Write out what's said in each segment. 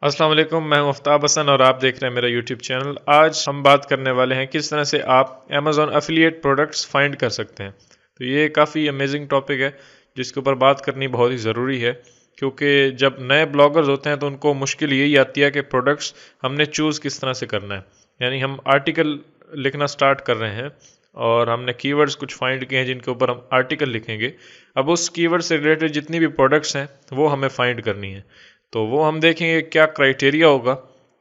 अस्सलाम वालेकुम, मैं हूं आफ्ताब हसन और आप देख रहे हैं मेरा यूट्यूब चैनल। आज हम बात करने वाले हैं किस तरह से आप अमेज़ॉन एफिलिएट प्रोडक्ट्स फाइंड कर सकते हैं। तो ये काफ़ी अमेजिंग टॉपिक है जिसके ऊपर बात करनी बहुत ही ज़रूरी है, क्योंकि जब नए ब्लॉगर्स होते हैं तो उनको मुश्किल यही आती है कि प्रोडक्ट्स हमने चूज़ किस तरह से करना है। यानी हम आर्टिकल लिखना स्टार्ट कर रहे हैं और हमने कीवर्ड्स कुछ फाइंड किए हैं जिनके ऊपर हम आर्टिकल लिखेंगे। अब उस कीवर्ड से रिलेटेड जितनी भी प्रोडक्ट्स हैं वो हमें फाइंड करनी है। तो वो हम देखेंगे क्या क्राइटेरिया होगा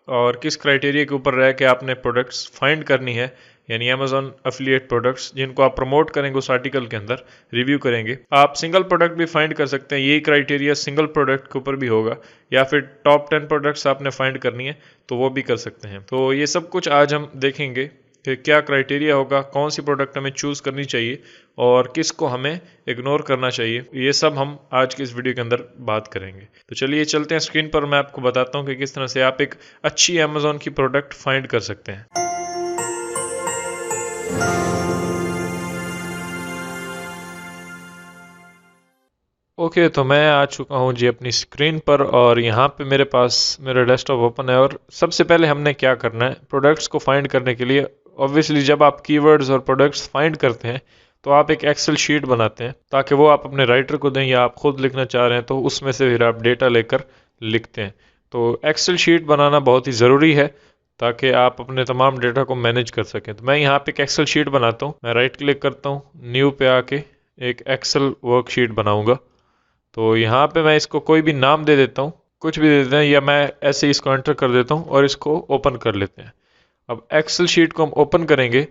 और किस क्राइटेरिया के ऊपर रह के आपने प्रोडक्ट्स फाइंड करनी है, यानी अमेज़ॉन एफिलिएट प्रोडक्ट्स जिनको आप प्रमोट करेंगे उस आर्टिकल के अंदर रिव्यू करेंगे। आप सिंगल प्रोडक्ट भी फाइंड कर सकते हैं, यही क्राइटेरिया सिंगल प्रोडक्ट के ऊपर भी होगा, या फिर टॉप 10 प्रोडक्ट्स आपने फाइंड करनी है तो वो भी कर सकते हैं। तो ये सब कुछ आज हम देखेंगे कि क्या क्राइटेरिया होगा, कौन सी प्रोडक्ट हमें चूज़ करनी चाहिए और किसको हमें इग्नोर करना चाहिए। ये सब हम आज की इस वीडियो के अंदर बात करेंगे। तो चलिए चलते हैं स्क्रीन पर, मैं आपको बताता हूँ कि किस तरह से आप एक अच्छी अमेज़ॉन की प्रोडक्ट फाइंड कर सकते हैं। ओके, तो मैं आ चुका हूँ जी अपनी स्क्रीन पर और यहाँ पे मेरे पास मेरा डेस्कटॉप ओपन है। और सबसे पहले हमने क्या करना है, प्रोडक्ट्स को फाइंड करने के लिए ऑब्वियसली जब आप कीवर्ड्स और प्रोडक्ट्स फाइंड करते हैं तो आप एक एक्सेल शीट बनाते हैं ताकि वो आप अपने राइटर को दें, या आप खुद लिखना चाह रहे हैं तो उसमें से फिर आप डेटा लेकर लिखते हैं। तो एक्सेल शीट बनाना बहुत ही ज़रूरी है ताकि आप अपने तमाम डेटा को मैनेज कर सकें। तो मैं यहाँ पे एक एक्सेल शीट बनाता हूँ, मैं राइट क्लिक करता हूँ, न्यू पे आके एक एक्सेल वर्कशीट बनाऊँगा। तो यहाँ पे मैं इसको कोई भी नाम दे देता हूँ, कुछ भी दे देते हैं, या मैं ऐसे ही इसको एंटर कर देता हूँ और इसको ओपन कर लेते हैं। अब एक्सेल शीट को हम ओपन करेंगे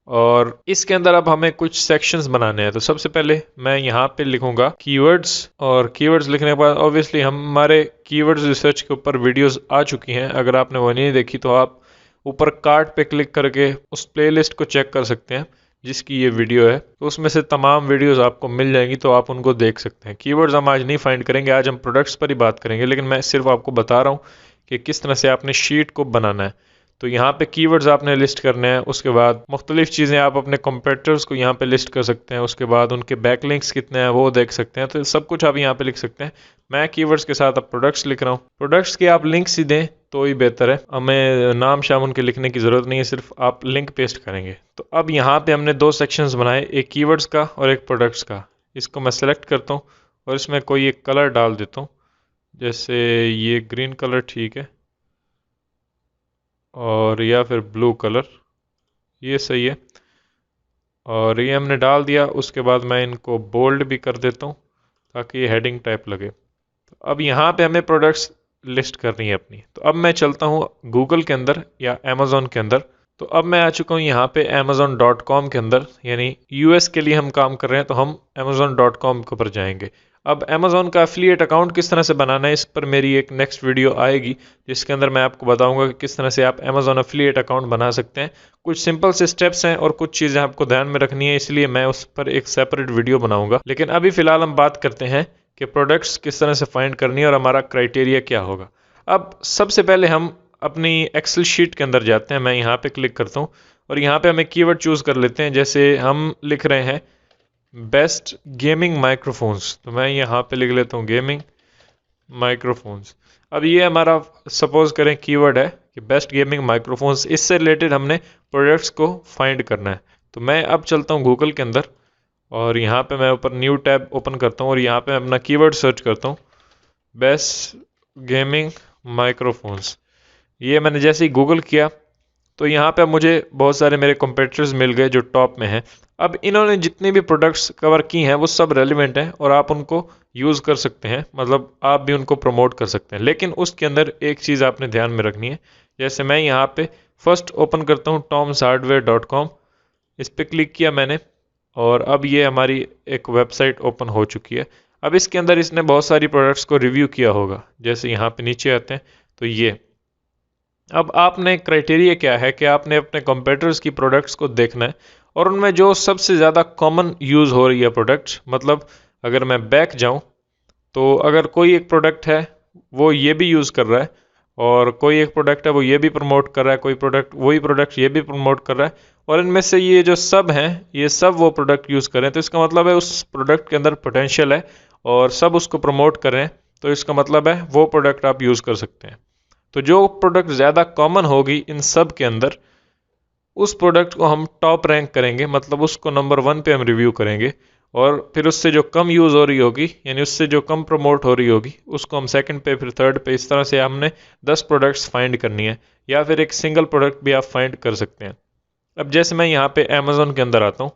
और इसके अंदर अब हमें कुछ सेक्शंस बनाने हैं। तो सबसे पहले मैं यहाँ पे लिखूंगा कीवर्ड्स, और कीवर्ड्स लिखने के बाद ऑब्वियसली हमारे कीवर्ड्स रिसर्च के ऊपर वीडियोस आ चुकी हैं। अगर आपने वो नहीं देखी तो आप ऊपर कार्ड पे क्लिक करके उस प्लेलिस्ट को चेक कर सकते हैं जिसकी ये वीडियो है। तो उसमें से तमाम वीडियोस आपको मिल जाएंगी, तो आप उनको देख सकते हैं। कीवर्ड्स हम आज नहीं फाइंड करेंगे, आज हम प्रोडक्ट्स पर ही बात करेंगे, लेकिन मैं सिर्फ आपको बता रहा हूँ कि किस तरह से आपने शीट को बनाना है। तो यहाँ पे कीवर्ड्स आपने लिस्ट करने हैं, उसके बाद मुख्तलिफ चीज़ें आप अपने कंपेटिटर्स को यहाँ पे लिस्ट कर सकते हैं, उसके बाद उनके बैकलिंक्स कितने हैं वो देख सकते हैं। तो सब कुछ आप यहाँ पे लिख सकते हैं। मैं कीवर्ड्स के साथ अब प्रोडक्ट्स लिख रहा हूँ। प्रोडक्ट्स के आप लिंक्स ही दें तो ही बेहतर है, हमें नाम शाम उनके लिखने की ज़रूरत नहीं है, सिर्फ आप लिंक पेस्ट करेंगे। तो अब यहाँ पे हमने दो सेक्शंस बनाए, एक कीवर्ड्स का और एक प्रोडक्ट्स का। इसको मैं सेलेक्ट करता हूँ और इसमें कोई एक कलर डाल देता हूँ, जैसे ये ग्रीन कलर ठीक है, और या फिर ब्लू कलर, ये सही है। और ये हमने डाल दिया। उसके बाद मैं इनको बोल्ड भी कर देता हूँ ताकि ये हेडिंग टाइप लगे। तो अब यहाँ पे हमें प्रोडक्ट्स लिस्ट करनी है अपनी। तो अब मैं चलता हूँ गूगल के अंदर या अमेज़ॉन के अंदर। तो अब मैं आ चुका हूँ यहाँ पे amazon.com के अंदर, यानी यूएस के लिए हम काम कर रहे हैं तो हम amazon.com के ऊपर जाएंगे। अब अमेज़ॉन का एफिलिएट अकाउंट किस तरह से बनाना है, इस पर मेरी एक नेक्स्ट वीडियो आएगी जिसके अंदर मैं आपको बताऊंगा कि किस तरह से आप अमेज़ॉन एफिलिएट अकाउंट बना सकते हैं। कुछ सिंपल से स्टेप्स हैं और कुछ चीज़ें आपको ध्यान में रखनी है, इसलिए मैं उस पर एक सेपरेट वीडियो बनाऊंगा। लेकिन अभी फ़िलहाल हम बात करते हैं कि प्रोडक्ट्स किस तरह से फाइंड करनी है और हमारा क्राइटेरिया क्या होगा। अब सबसे पहले हम अपनी एक्सेल शीट के अंदर जाते हैं। मैं यहाँ पे क्लिक करता हूँ और यहाँ पे हमें कीवर्ड चूज़ कर लेते हैं। जैसे हम लिख रहे हैं बेस्ट गेमिंग माइक्रोफोन्स, तो मैं यहाँ पे लिख लेता हूँ गेमिंग माइक्रोफोन्स। अब ये हमारा सपोज करें कीवर्ड है कि बेस्ट गेमिंग माइक्रोफोन्स, इससे रिलेटेड हमने प्रोडक्ट्स को फाइंड करना है। तो मैं अब चलता हूँ गूगल के अंदर और यहाँ पे मैं ऊपर न्यू टैब ओपन करता हूँ और यहाँ पे अपना कीवर्ड सर्च करता हूँ बेस्ट गेमिंग माइक्रोफोन्स। ये मैंने जैसे ही गूगल किया तो यहाँ पे मुझे बहुत सारे मेरे कंपेटिटर्स मिल गए जो टॉप में हैं। अब इन्होंने जितने भी प्रोडक्ट्स कवर की हैं वो सब रेलिवेंट हैं और आप उनको यूज़ कर सकते हैं, मतलब आप भी उनको प्रमोट कर सकते हैं। लेकिन उसके अंदर एक चीज़ आपने ध्यान में रखनी है। जैसे मैं यहाँ पे फर्स्ट ओपन करता हूँ tomshardware.com, इस पर क्लिक किया मैंने और अब ये हमारी एक वेबसाइट ओपन हो चुकी है। अब इसके अंदर इसने बहुत सारी प्रोडक्ट्स को रिव्यू किया होगा। जैसे यहाँ पे नीचे आते हैं तो ये, अब आपने क्राइटेरिया क्या है कि आपने अपने कंपेटिटर्स की प्रोडक्ट्स को देखना है और उनमें जो सबसे ज़्यादा कॉमन यूज़ हो रही है प्रोडक्ट्स, मतलब अगर मैं बैक जाऊं तो अगर कोई एक प्रोडक्ट है वो ये भी यूज़ कर रहा है और कोई एक प्रोडक्ट है वो ये भी प्रमोट कर रहा है, कोई प्रोडक्ट वही प्रोडक्ट ये भी प्रमोट कर रहा है, और इनमें से ये जो सब हैं ये सब वो प्रोडक्ट यूज़ करें, तो इसका मतलब है उस प्रोडक्ट के अंदर पोटेंशियल है और सब उसको प्रमोट करें, तो इसका मतलब है वो प्रोडक्ट आप यूज़ कर सकते हैं। तो जो प्रोडक्ट ज़्यादा कॉमन होगी इन सब के अंदर, उस प्रोडक्ट को हम टॉप रैंक करेंगे, मतलब उसको नंबर 1 पे हम रिव्यू करेंगे। और फिर उससे जो कम यूज़ हो रही होगी, यानी उससे जो कम प्रमोट हो रही होगी, उसको हम सेकंड पे, फिर थर्ड पे, इस तरह से हमने 10 प्रोडक्ट्स फाइंड करनी है, या फिर एक सिंगल प्रोडक्ट भी आप फाइंड कर सकते हैं। अब जैसे मैं यहाँ पे अमेज़ोन के अंदर आता हूँ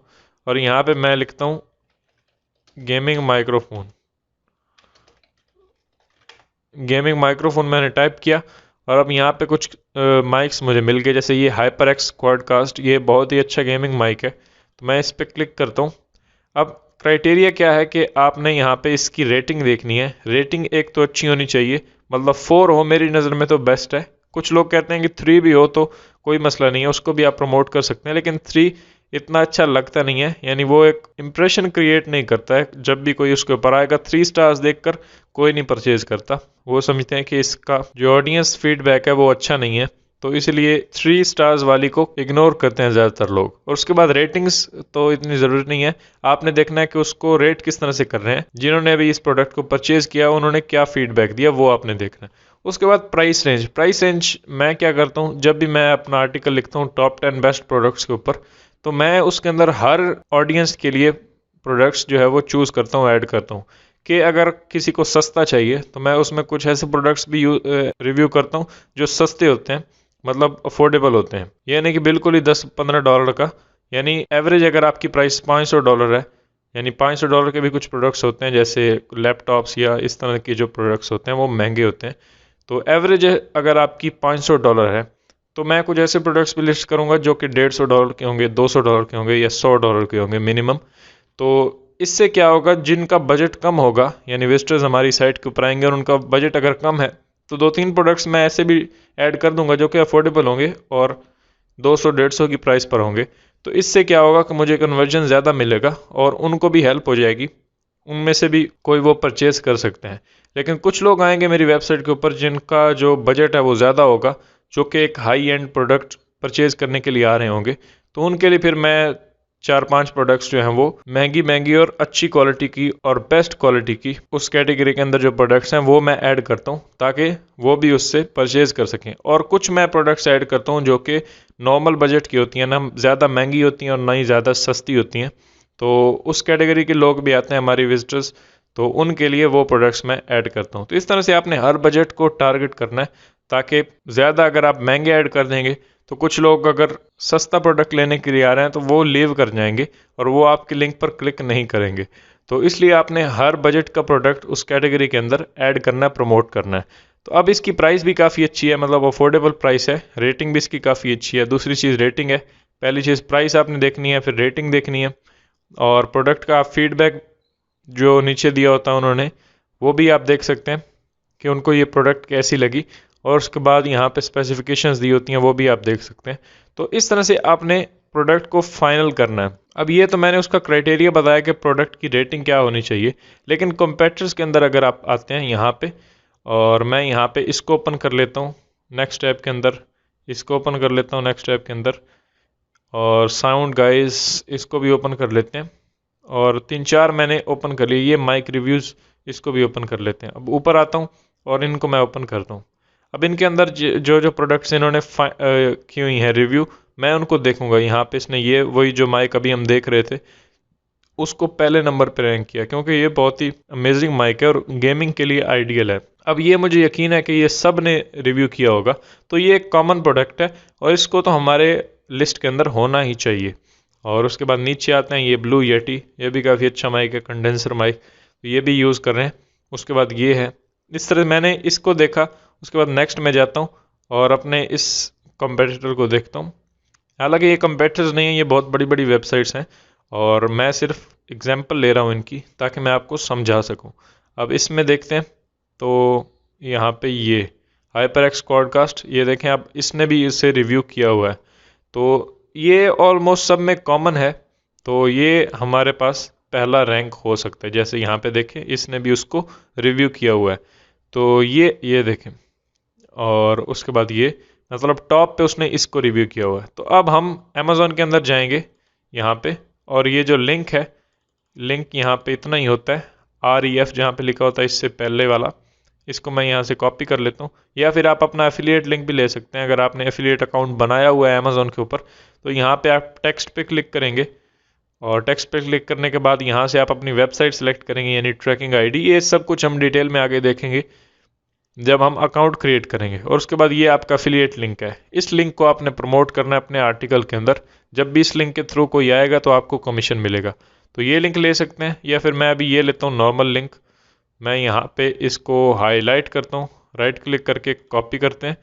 और यहाँ पे मैं लिखता हूँ गेमिंग माइक्रोफोन। गेमिंग माइक्रोफोन मैंने टाइप किया और अब यहाँ पे कुछ माइक्स मुझे मिल गए, जैसे ये HyperX क्वाडकास्ट, ये बहुत ही अच्छा गेमिंग माइक है, तो मैं इस पर क्लिक करता हूँ। अब क्राइटेरिया क्या है कि आपने यहाँ पे इसकी रेटिंग देखनी है। रेटिंग एक तो अच्छी होनी चाहिए, मतलब 4 हो मेरी नज़र में तो बेस्ट है। कुछ लोग कहते हैं कि 3 भी हो तो कोई मसला नहीं है, उसको भी आप प्रमोट कर सकते हैं, लेकिन 3 इतना अच्छा लगता नहीं है, यानी वो एक इम्प्रेशन क्रिएट नहीं करता है। जब भी कोई उसके ऊपर आएगा 3 स्टार्स देखकर कोई नहीं परचेज करता, वो समझते हैं कि इसका जो ऑडियंस फीडबैक है वो अच्छा नहीं है, तो इसलिए 3 स्टार्स वाली को इग्नोर करते हैं ज़्यादातर लोग। और उसके बाद रेटिंग्स तो इतनी ज़रूरी नहीं है, आपने देखना है कि उसको रेट किस तरह से कर रहे हैं, जिन्होंने अभी इस प्रोडक्ट को परचेज किया उन्होंने क्या फीडबैक दिया वो आपने देखना है। उसके बाद प्राइस रेंज। प्राइस रेंज मैं क्या करता हूँ, जब भी मैं अपना आर्टिकल लिखता हूँ टॉप 10 बेस्ट प्रोडक्ट्स के ऊपर, तो मैं उसके अंदर हर ऑडियंस के लिए प्रोडक्ट्स जो है वो चूज़ करता हूँ, ऐड करता हूँ कि अगर किसी को सस्ता चाहिए तो मैं उसमें कुछ ऐसे प्रोडक्ट्स भी रिव्यू करता हूँ जो सस्ते होते हैं, मतलब अफोर्डेबल होते हैं, ये नहीं कि बिल्कुल ही $10-15 का। यानी एवरेज अगर आपकी प्राइस $500 है, यानी $500 के भी कुछ प्रोडक्ट्स होते हैं, जैसे लैपटॉप्स या इस तरह के जो प्रोडक्ट्स होते हैं वो महंगे होते हैं, तो एवरेज अगर आपकी $500 है, तो मैं कुछ ऐसे प्रोडक्ट्स भी लिस्ट करूंगा जो कि $150 के होंगे, $200 के होंगे या $100 के होंगे मिनिमम। तो इससे क्या होगा, जिनका बजट कम होगा, यानी विजिटर्स हमारी साइट के ऊपर आएंगे और उनका बजट अगर कम है, तो 2-3 प्रोडक्ट्स मैं ऐसे भी ऐड कर दूंगा जो कि अफोर्डेबल होंगे और 200-150 की प्राइस पर होंगे। तो इससे क्या होगा कि मुझे कन्वर्जन ज़्यादा मिलेगा और उनको भी हेल्प हो जाएगी, उनमें से भी कोई वो परचेज कर सकते हैं। लेकिन कुछ लोग आएंगे मेरी वेबसाइट के ऊपर जिनका जो बजट है वो ज़्यादा होगा, जो कि एक हाई एंड प्रोडक्ट परचेज करने के लिए आ रहे होंगे, तो उनके लिए फिर मैं 4-5 प्रोडक्ट्स जो हैं वो महंगी महंगी और अच्छी क्वालिटी की और बेस्ट क्वालिटी की उस कैटेगरी के अंदर जो प्रोडक्ट्स हैं वो मैं ऐड करता हूँ, ताकि वो भी उससे परचेज कर सकें। और कुछ मैं प्रोडक्ट्स ऐड करता हूँ जो कि नॉर्मल बजट की होती हैं, ना ज़्यादा महंगी होती हैं और ना ही ज़्यादा सस्ती होती हैं, तो उस कैटेगरी के लोग भी आते हैं हमारी विजिटर्स, तो उनके लिए वो प्रोडक्ट्स मैं ऐड करता हूँ। तो इस तरह से आपने हर बजट को टारगेट करना है, ताकि ज़्यादा अगर आप महंगे ऐड कर देंगे तो कुछ लोग अगर सस्ता प्रोडक्ट लेने के लिए आ रहे हैं तो वो लीव कर जाएंगे और वो आपके लिंक पर क्लिक नहीं करेंगे। तो इसलिए आपने हर बजट का प्रोडक्ट उस कैटेगरी के अंदर ऐड करना है, प्रमोट करना है। तो अब इसकी प्राइस भी काफ़ी अच्छी है, मतलब अफोर्डेबल प्राइस है, रेटिंग भी इसकी काफ़ी अच्छी है। दूसरी चीज़ रेटिंग है, पहली चीज़ प्राइस आपने देखनी है, फिर रेटिंग देखनी है, और प्रोडक्ट का फीडबैक जो नीचे दिया होता है उन्होंने, वो भी आप देख सकते हैं कि उनको ये प्रोडक्ट कैसी लगी, और उसके बाद यहाँ पे स्पेसिफिकेशंस दी होती हैं वो भी आप देख सकते हैं। तो इस तरह से आपने प्रोडक्ट को फाइनल करना है। अब ये तो मैंने उसका क्राइटेरिया बताया कि प्रोडक्ट की रेटिंग क्या होनी चाहिए, लेकिन कंपेटिटर्स के अंदर अगर आप आते हैं यहाँ पे, और मैं यहाँ पे इसको ओपन कर लेता हूँ नेक्स्ट टैब के अंदर, इसको ओपन कर लेता हूँ नेक्स्ट टैब के अंदर, और साउंड गाइस इसको भी ओपन कर लेते हैं, और 3-4 मैंने ओपन कर लिए। ये माइक रिव्यूज़, इसको भी ओपन कर लेते हैं। अब ऊपर आता हूँ और इनको मैं ओपन करता हूँ। अब इनके अंदर जो जो प्रोडक्ट्स इन्होंने की हुई हैं रिव्यू, मैं उनको देखूंगा। यहाँ पे इसने ये वही जो माइक अभी हम देख रहे थे उसको पहले नंबर पे रैंक किया, क्योंकि ये बहुत ही अमेजिंग माइक है और गेमिंग के लिए आइडियल है। अब ये मुझे यकीन है कि ये सब ने रिव्यू किया होगा, तो ये एक कॉमन प्रोडक्ट है और इसको तो हमारे लिस्ट के अंदर होना ही चाहिए। और उसके बाद नीचे आते हैं, ये ब्लू येटी, ये भी काफ़ी अच्छा माइक है, कंडेंसर माइक, तो ये भी यूज़ कर रहे हैं। उसके बाद ये है, इस तरह मैंने इसको देखा। उसके बाद नेक्स्ट में जाता हूँ और अपने इस कंपेटिटर को देखता हूँ। हालांकि ये कंपेटिटर्स नहीं है, ये बहुत बड़ी बड़ी वेबसाइट्स हैं और मैं सिर्फ एग्जांपल ले रहा हूँ इनकी, ताकि मैं आपको समझा सकूँ। अब इसमें देखते हैं, तो यहाँ पे ये HyperX पॉडकास्ट, ये देखें आप, इसने भी इसे रिव्यू किया हुआ है, तो ये ऑलमोस्ट सब में कॉमन है, तो ये हमारे पास पहला रैंक हो सकता है। जैसे यहाँ पे देखें, इसने भी उसको रिव्यू किया हुआ है, तो ये देखें, और उसके बाद ये मतलब टॉप पे उसने इसको रिव्यू किया हुआ है। तो अब हम अमेज़ॉन के अंदर जाएंगे यहाँ पे, और ये जो लिंक है, लिंक यहाँ पे इतना ही होता है, REF जहाँ पे लिखा होता है इससे पहले वाला, इसको मैं यहाँ से कॉपी कर लेता हूँ, या फिर आप अपना एफिलिएट लिंक भी ले सकते हैं अगर आपने एफिलिएट अकाउंट बनाया हुआ है अमेज़ॉन के ऊपर। तो यहाँ पे आप टेक्स्ट पे क्लिक करेंगे और टेक्स्ट पे क्लिक करने के बाद यहाँ से आप अपनी वेबसाइट सेलेक्ट करेंगे, यानी ट्रैकिंग आईडी। ये सब कुछ हम डिटेल में आगे देखेंगे जब हम अकाउंट क्रिएट करेंगे। और उसके बाद ये आपका एफिलिएट लिंक है, इस लिंक को आपने प्रमोट करना है अपने आर्टिकल के अंदर। जब भी इस लिंक के थ्रू कोई आएगा तो आपको कमीशन मिलेगा। तो ये लिंक ले सकते हैं, या फिर मैं अभी ये लेता हूँ नॉर्मल लिंक। मैं यहाँ पे इसको हाईलाइट करता हूँ, राइट क्लिक करके कॉपी करते हैं,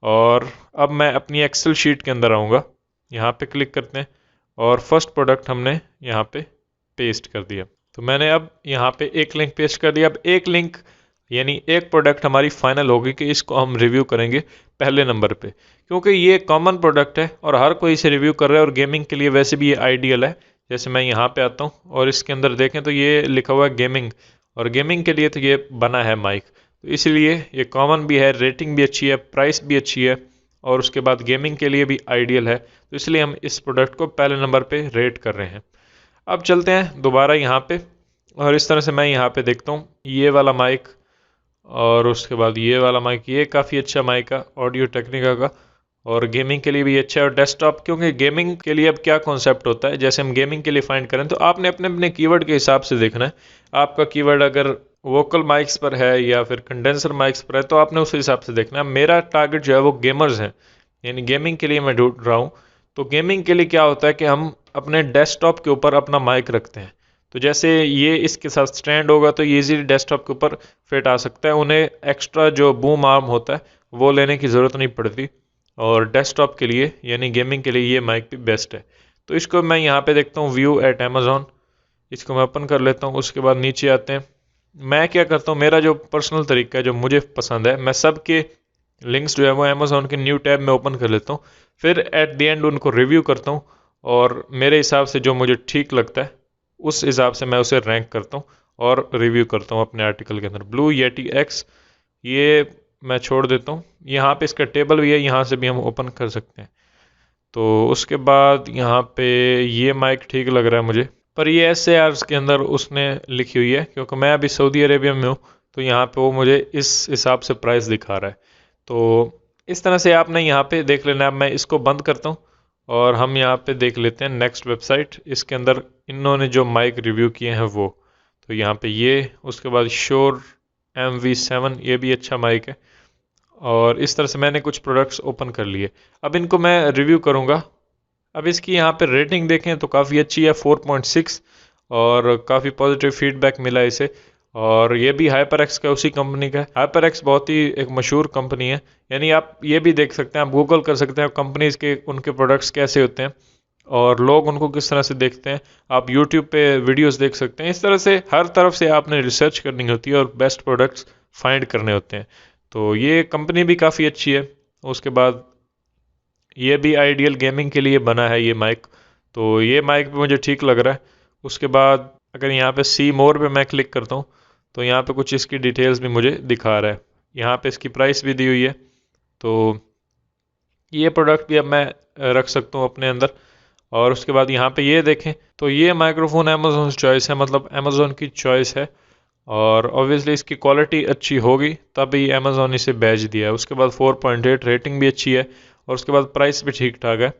और अब मैं अपनी एक्सेल शीट के अंदर आऊँगा, यहाँ पे क्लिक करते हैं और फर्स्ट प्रोडक्ट हमने यहाँ पे पेस्ट कर दिया। तो मैंने अब यहाँ पे एक लिंक पेस्ट कर दिया। अब एक लिंक यानी एक प्रोडक्ट हमारी फाइनल होगी कि इसको हम रिव्यू करेंगे पहले नंबर पे, क्योंकि ये कॉमन प्रोडक्ट है और हर कोई इसे रिव्यू कर रहा है, और गेमिंग के लिए वैसे भी ये आइडियल है। जैसे मैं यहाँ पे आता हूँ और इसके अंदर देखें तो ये लिखा हुआ है गेमिंग, और गेमिंग के लिए तो ये बना है माइक, तो इसलिए ये कॉमन भी है, रेटिंग भी अच्छी है, प्राइस भी अच्छी है, और उसके बाद गेमिंग के लिए भी आइडियल है। तो इसलिए हम इस प्रोडक्ट को पहले नंबर पे रेट कर रहे हैं। अब चलते हैं दोबारा यहाँ पे, और इस तरह से मैं यहाँ पे देखता हूँ ये वाला माइक, और उसके बाद ये वाला माइक, ये काफ़ी अच्छा माइक है ऑडियो टेक्निका का, और गेमिंग के लिए भी अच्छा है। और डेस्कटॉप, क्योंकि गेमिंग के लिए अब क्या कॉन्सेप्ट होता है, जैसे हम गेमिंग के लिए फाइंड करें तो आपने अपने अपने कीवर्ड के हिसाब से देखना है। आपका कीवर्ड अगर वोकल माइक्स पर है या फिर कंडेंसर माइक्स पर है तो आपने उस हिसाब से देखना है। मेरा टारगेट जो है वो गेमर्स हैं, यानी गेमिंग के लिए मैं ढूंढ रहा हूँ। तो गेमिंग के लिए क्या होता है कि हम अपने डेस्कटॉप के ऊपर अपना माइक रखते हैं, तो जैसे ये इसके साथ स्टैंड होगा तो ये इजीली डेस्कटॉप के ऊपर फिट आ सकता है। उन्हें एक्स्ट्रा जो बूम आर्म होता है वो लेने की ज़रूरत नहीं पड़ती, और डेस्कटॉप के लिए यानी गेमिंग के लिए ये माइक भी बेस्ट है। तो इसको मैं यहाँ पे देखता हूँ व्यू एट अमेज़ॉन, इसको मैं ओपन कर लेता हूँ। उसके बाद नीचे आते हैं, मैं क्या करता हूँ, मेरा जो पर्सनल तरीका है जो मुझे पसंद है, मैं सबके लिंक्स जो है वो अमेज़ॉन के न्यू टैब में ओपन कर लेता हूँ, फिर एट द एंड उनको रिव्यू करता हूँ, और मेरे हिसाब से जो मुझे ठीक लगता है उस हिसाब से मैं उसे रैंक करता हूँ और रिव्यू करता हूँ अपने आर्टिकल के अंदर। ब्लू येटी एक्स ये मैं छोड़ देता हूँ, यहाँ पे इसका टेबल भी है, यहाँ से भी हम ओपन कर सकते हैं। तो उसके बाद यहाँ पे ये माइक ठीक लग रहा है मुझे, पर ये SARs के अंदर उसने लिखी हुई है, क्योंकि मैं अभी सऊदी अरेबिया में हूँ तो यहाँ पे वो मुझे इस हिसाब से प्राइस दिखा रहा है। तो इस तरह से आपने यहाँ पे देख लेना है। मैं इसको बंद करता हूँ और हम यहाँ पे देख लेते हैं नेक्स्ट वेबसाइट, इसके अंदर इन्होंने जो माइक रिव्यू किए हैं वो। तो यहाँ पे ये, उसके बाद श्योर MV7 ये भी अच्छा माइक है, और इस तरह से मैंने कुछ प्रोडक्ट्स ओपन कर लिए। अब इनको मैं रिव्यू करूँगा। अब इसकी यहाँ पे रेटिंग देखें तो काफ़ी अच्छी है 4.6, और काफ़ी पॉजिटिव फीडबैक मिला है इसे। और ये भी HyperX का उसी कंपनी का है। HyperX बहुत ही एक मशहूर कंपनी है, यानी आप ये भी देख सकते हैं, आप गूगल कर सकते हैं कंपनीज के उनके प्रोडक्ट्स कैसे होते हैं और लोग उनको किस तरह से देखते हैं। आप यूट्यूब पे वीडियोस देख सकते हैं। इस तरह से हर तरफ से आपने रिसर्च करनी होती है और बेस्ट प्रोडक्ट्स फाइंड करने होते हैं। तो ये कंपनी भी काफ़ी अच्छी है। उसके बाद ये भी आइडियल गेमिंग के लिए बना है ये माइक, तो ये माइक भी मुझे ठीक लग रहा है। उसके बाद अगर यहाँ पे सी मोर पे मैं क्लिक करता हूँ तो यहाँ पे कुछ इसकी डिटेल्स भी मुझे दिखा रहा है, यहाँ पे इसकी प्राइस भी दी हुई है। तो ये प्रोडक्ट भी अब मैं रख सकता हूँ अपने अंदर। और उसके बाद यहाँ पे ये देखें तो ये माइक्रोफोन अमेज़ॉन चॉइस है, मतलब अमेज़ॉन की चॉइस है, और ऑब्वियसली इसकी क्वालिटी अच्छी होगी तभी अमेज़ॉन इसे बैच दिया है। उसके बाद 4.8 रेटिंग भी अच्छी है, और उसके बाद प्राइस भी ठीक ठाक है।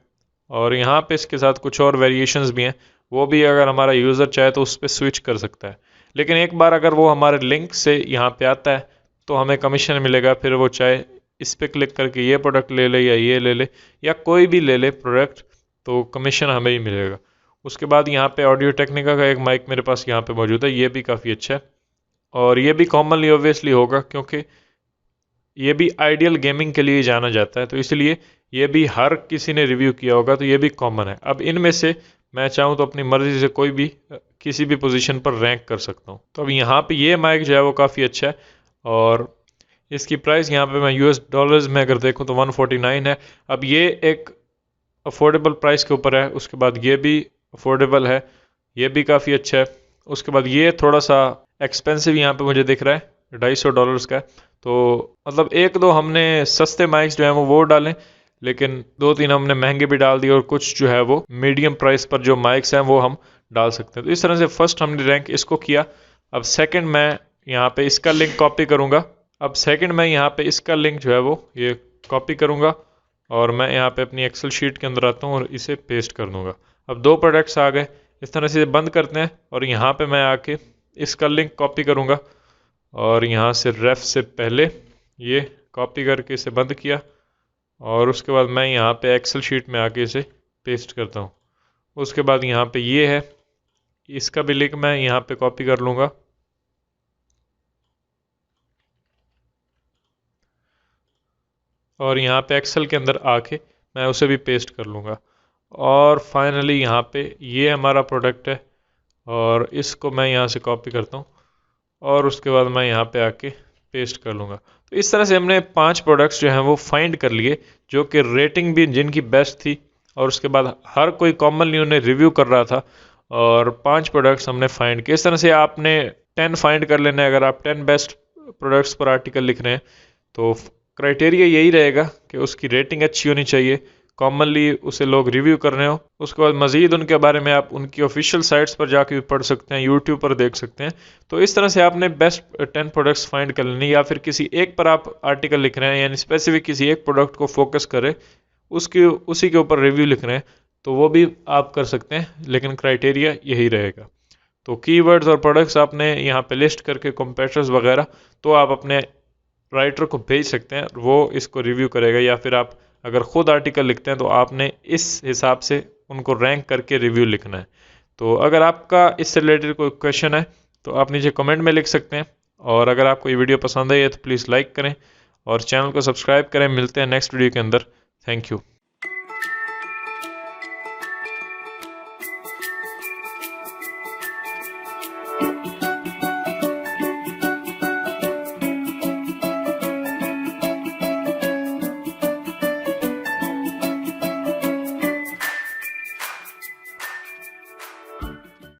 और यहाँ पे इसके साथ कुछ और वेरिएशंस भी हैं, वो भी अगर हमारा यूज़र चाहे तो उस पर स्विच कर सकता है। लेकिन एक बार अगर वो हमारे लिंक से यहाँ पे आता है तो हमें कमीशन मिलेगा, फिर वो चाहे इस पर क्लिक करके ये प्रोडक्ट ले ले या ये ले ले या कोई भी ले ले प्रोडक्ट, तो कमीशन हमें ही मिलेगा। उसके बाद यहाँ पे ऑडियो टेक्निका का एक माइक मेरे पास यहाँ पे मौजूद है, ये भी काफ़ी अच्छा है, और ये भी कॉमनली ऑब्वियसली होगा क्योंकि ये भी आइडियल गेमिंग के लिए जाना जाता है, तो इसलिए ये भी हर किसी ने रिव्यू किया होगा, तो ये भी कॉमन है। अब इनमें से मैं चाहूँ तो अपनी मर्ज़ी से कोई भी किसी भी पोजीशन पर रैंक कर सकता हूँ। तो अब यहाँ पे ये माइक जो है वो काफ़ी अच्छा है, और इसकी प्राइस यहाँ पे मैं $US में अगर देखूँ तो 149 है। अब ये एक अफोर्डेबल प्राइस के ऊपर है। उसके बाद ये भी अफोर्डेबल है, ये भी काफ़ी अच्छा है। उसके बाद ये थोड़ा सा एक्सपेंसिव यहाँ पे मुझे दिख रहा है, $250 का है। तो मतलब एक दो हमने सस्ते माइक्स जो हैं वो डालें, लेकिन दो तीन हमने महंगे भी डाल दिए, और कुछ जो है वो मीडियम प्राइस पर जो माइक्स हैं वो हम डाल सकते हैं। तो इस तरह से फर्स्ट हमने रैंक इसको किया। अब सेकंड मैं यहाँ पे इसका लिंक कॉपी करूँगा अब सेकंड मैं यहाँ पे इसका लिंक जो है वो ये कॉपी करूँगा और मैं यहाँ पे अपनी एक्सेल शीट के अंदर आता हूँ और इसे पेस्ट कर दूँगा। अब 2 प्रोडक्ट्स आ गए। इस तरह से बंद करते हैं और यहाँ पे मैं आके इसका लिंक कॉपी करूँगा और यहाँ से रेफ से पहले ये कॉपी करके इसे बंद किया और उसके बाद मैं यहाँ पे एक्सेल शीट में आके इसे पेस्ट करता हूँ। उसके बाद यहाँ पे ये है, इसका भी लिंक मैं यहाँ पे कॉपी कर लूँगा और यहाँ पे एक्सेल के अंदर आके मैं उसे भी पेस्ट कर लूँगा। और फाइनली यहाँ पे ये हमारा प्रोडक्ट है और इसको मैं यहाँ से कॉपी करता हूँ और उसके बाद मैं यहाँ पे आके पेस्ट कर लूँगा। तो इस तरह से हमने 5 प्रोडक्ट्स जो हैं वो फाइंड कर लिए जो कि रेटिंग भी जिनकी बेस्ट थी और उसके बाद हर कोई कॉमनली उन्हें रिव्यू कर रहा था और 5 प्रोडक्ट्स हमने फाइंड किए। इस तरह से आपने 10 फाइंड कर लेना है अगर आप 10 बेस्ट प्रोडक्ट्स पर आर्टिकल लिख रहे हैं। तो क्राइटेरिया यही रहेगा कि उसकी रेटिंग अच्छी होनी चाहिए, कॉमनली उसे लोग रिव्यू कर रहे हो। उसके बाद मज़ीद उनके बारे में आप उनकी ऑफिशियल साइट्स पर जाके भी पढ़ सकते हैं, यूट्यूब पर देख सकते हैं। तो इस तरह से आपने बेस्ट 10 प्रोडक्ट्स फाइंड कर लेनी, या फिर किसी एक पर आप आर्टिकल लिख रहे हैं यानी स्पेसिफिक किसी एक प्रोडक्ट को फोकस करें, उसी के ऊपर रिव्यू लिख रहे हैं, तो वो भी आप कर सकते हैं, लेकिन क्राइटेरिया यही रहेगा। तो कीवर्ड्स और प्रोडक्ट्स आपने यहाँ पे लिस्ट करके कंपेटिटर्स वगैरह तो आप अपने राइटर को भेज सकते हैं, वो इसको रिव्यू करेगा। या फिर आप अगर ख़ुद आर्टिकल लिखते हैं तो आपने इस हिसाब से उनको रैंक करके रिव्यू लिखना है। तो अगर आपका इससे रिलेटेड कोई क्वेश्चन है तो आप नीचे कमेंट में लिख सकते हैं। और अगर आपको ये वीडियो पसंद आई है तो प्लीज़ लाइक करें और चैनल को सब्सक्राइब करें। मिलते हैं नेक्स्ट वीडियो के अंदर। Thank you.